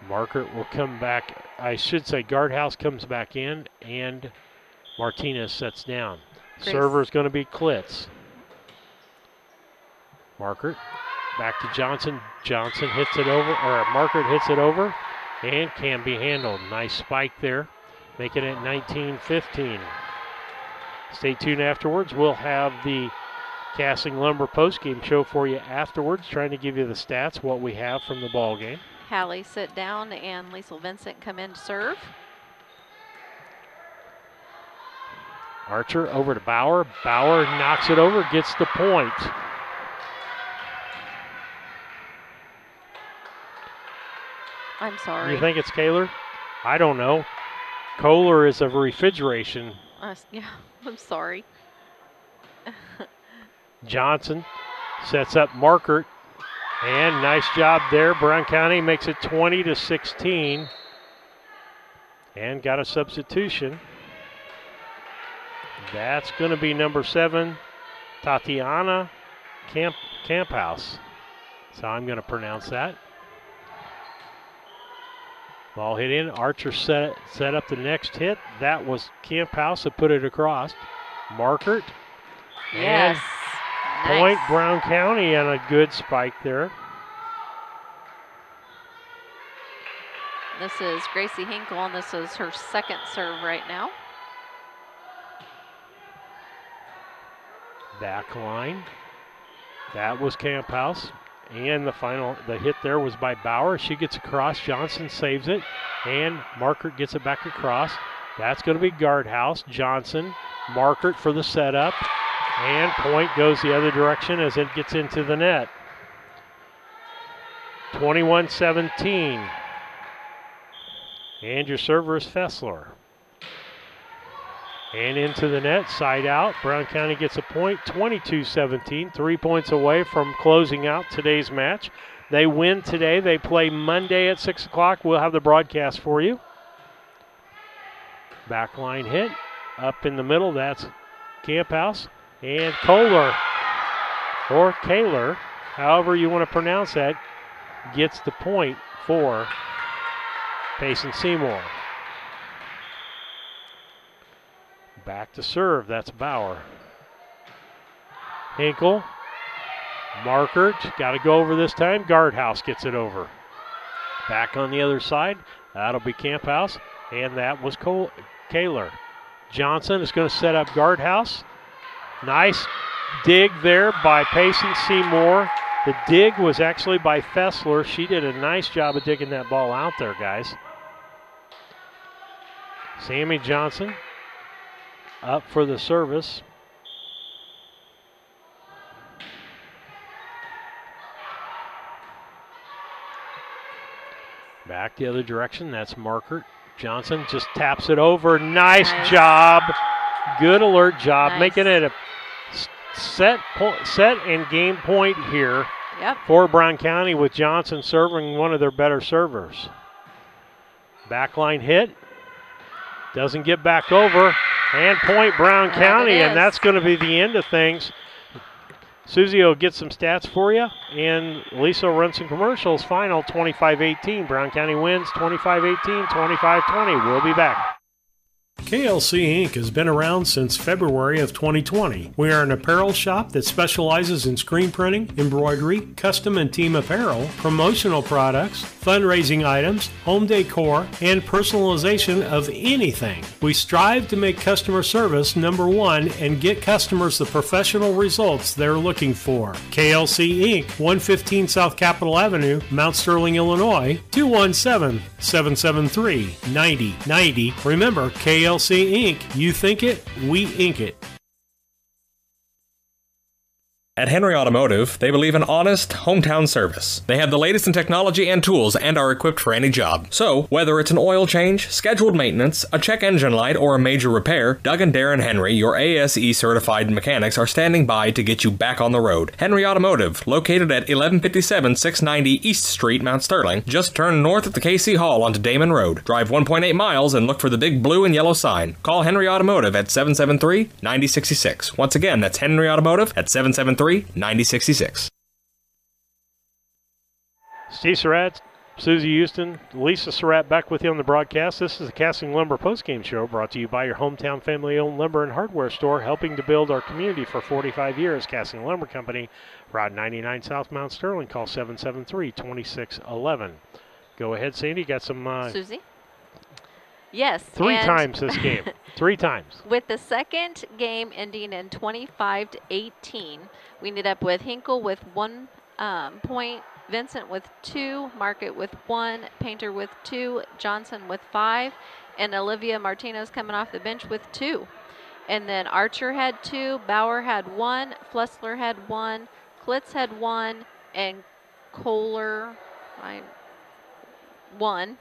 Markert will come back. I should say Guardhouse comes back in and Martinez sets down. Server is going to be Klitz. Markert back to Johnson. Johnson hits it over, or Markert hits it over and can be handled. Nice spike there, making it 19-15. Stay tuned afterwards. We'll have the Casting Lumber postgame show for you afterwards, trying to give you the stats, what we have from the ball game. Hallie sit down and Liesl Vincent come in to serve. Archer over to Bauer. Bauer knocks it over, gets the point. I'm sorry. You think it's Kaler? I don't know. Kohler is of refrigeration. Yeah, I'm sorry. Johnson sets up Markert. And nice job there. Brown County makes it 20-16. And got a substitution. That's going to be number 7, Tatiana Camphouse. So I'm going to pronounce that. Ball hit in. Archer set up the next hit. That was Camphouse that put it across. Markert. Yes. And point Brown County, and a good spike there. This is Gracie Hinkle, and this is her second serve right now. Back line. That was Camphouse. And the hit there was by Bauer. She gets across. Johnson saves it. And Markert gets it back across. That's going to be Guardhouse. Johnson. Markert for the setup. And point goes the other direction as it gets into the net. 21-17. And your server is Fessler. And into the net, side out. Brown County gets a point, 22-17, 3 points away from closing out today's match. They win today. They play Monday at 6 o'clock. We'll have the broadcast for you. Backline hit, up in the middle. That's Camphouse. And Kohler, or Kaler, however you want to pronounce that, gets the point for Payson Seymour. Back to serve, that's Bauer. Hinkle, Markert, got to go over this time. Guardhouse gets it over. Back on the other side, that'll be Camphouse, and that was Kaler. Johnson is going to set up Guardhouse. Nice dig there by Payson Seymour. The dig was actually by Fessler. She did a nice job of digging that ball out there, guys. Sammy Johnson up for the service. Back the other direction. That's Markert. Johnson just taps it over. Nice job. Good alert job. Making it a set and game point here for Brown County, with Johnson serving one of their better servers. Backline hit. Doesn't get back over. And point Brown County, and that's going to be the end of things. Susie will get some stats for you, and Lisa will run some commercials. Final 25-18. Brown County wins 25-18, 25-20. We'll be back. KLC Inc. has been around since February of 2020. We are an apparel shop that specializes in screen printing, embroidery, custom and team apparel, promotional products, fundraising items, home decor, and personalization of anything. We strive to make customer service number one and get customers the professional results they're looking for. KLC Inc., 115 South Capitol Avenue, Mount Sterling, Illinois, 217-773-9090. Remember, KLC Inc., you think it, we ink it. At Henry Automotive, they believe in honest, hometown service. They have the latest in technology and tools and are equipped for any job. So, whether it's an oil change, scheduled maintenance, a check engine light, or a major repair, Doug and Darren Henry, your ASE certified mechanics, are standing by to get you back on the road. Henry Automotive, located at 1157 690 East Street, Mount Sterling. Just turn north at the KC Hall onto Damon Road. Drive 1.8 miles and look for the big blue and yellow sign. Call Henry Automotive at 773-9066. Once again, that's Henry Automotive at 773-9066. Steve Surratt, Susie Houston, Lisa Surratt back with you on the broadcast. This is the Casting Lumber postgame show brought to you by your hometown family-owned lumber and hardware store, helping to build our community for 45 years. Casting Lumber Company, Route 99 South Mount Sterling. Call 773-2611. Go ahead, Sandy. Got some... Susie? Yes. Three times this game. 3 times. With the second game ending in 25-18, we ended up with Hinkle with 1 point, Vincent with 2, Market with 1, Painter with 2, Johnson with 5, and Olivia Martinez coming off the bench with 2. And then Archer had 2, Bauer had 1, Flessler had 1, Klitz had 1, and Kohler 1.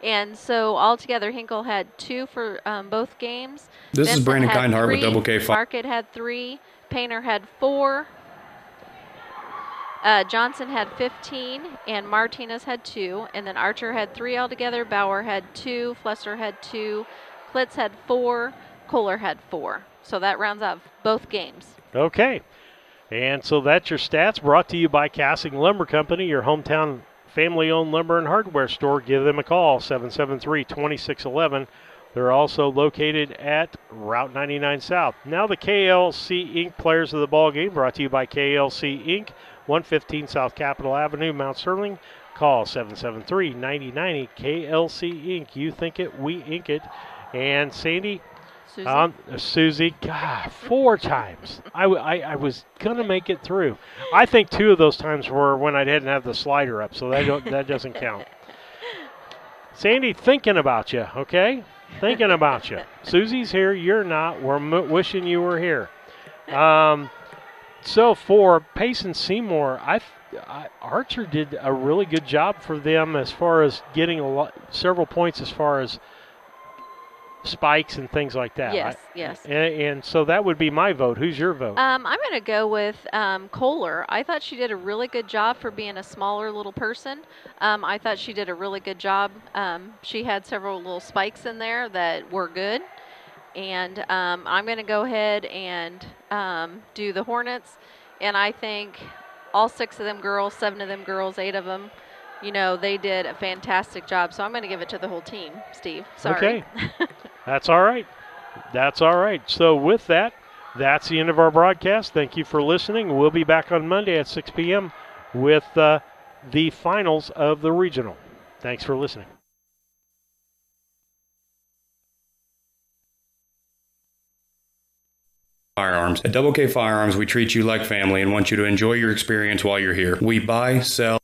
And so altogether, Hinkle had 2 for both games. This Vincent is Brandon had Kindhart 3, with Double K5. Market had 3, Painter had 4, Johnson had 15, and Martinez had 2, and then Archer had 3 altogether. Bauer had 2, Flesser had 2, Klitz had 4, Kohler had 4. So that rounds out both games. Okay. And so that's your stats brought to you by Casting Lumber Company, your hometown family-owned lumber and hardware store. Give them a call, 773-2611. They're also located at Route 99 South. Now the KLC Inc. players of the ball game, brought to you by KLC Inc., 115 South Capitol Avenue, Mount Sterling. Call 773-9090. KLC Inc. You think it, we ink it. And Sandy, Susie, God, 4 times. I was going to make it through. I think 2 of those times were when I didn't have the slider up, so that doesn't count. Sandy, thinking about you, okay? Thinking about you. Susie's here, you're not. We're wishing you were here. So for Pace and Seymour, Archer did a really good job for them as far as getting several points as far as spikes and things like that. Yes, yes. And so that would be my vote. Who's your vote? I'm going to go with Kohler. I thought she did a really good job for being a smaller little person. I thought she did a really good job. She had several little spikes in there that were good. And I'm going to go ahead and do the Hornets. And I think all 6 of them girls, 7 of them girls, 8 of them, you know, they did a fantastic job. So I'm going to give it to the whole team, Steve. Sorry. Okay. That's all right. That's all right. So with that, that's the end of our broadcast. Thank you for listening. We'll be back on Monday at 6 p.m. with the finals of the regional. Thanks for listening. Firearms. At Double K Firearms, we treat you like family and want you to enjoy your experience while you're here. We buy, sell,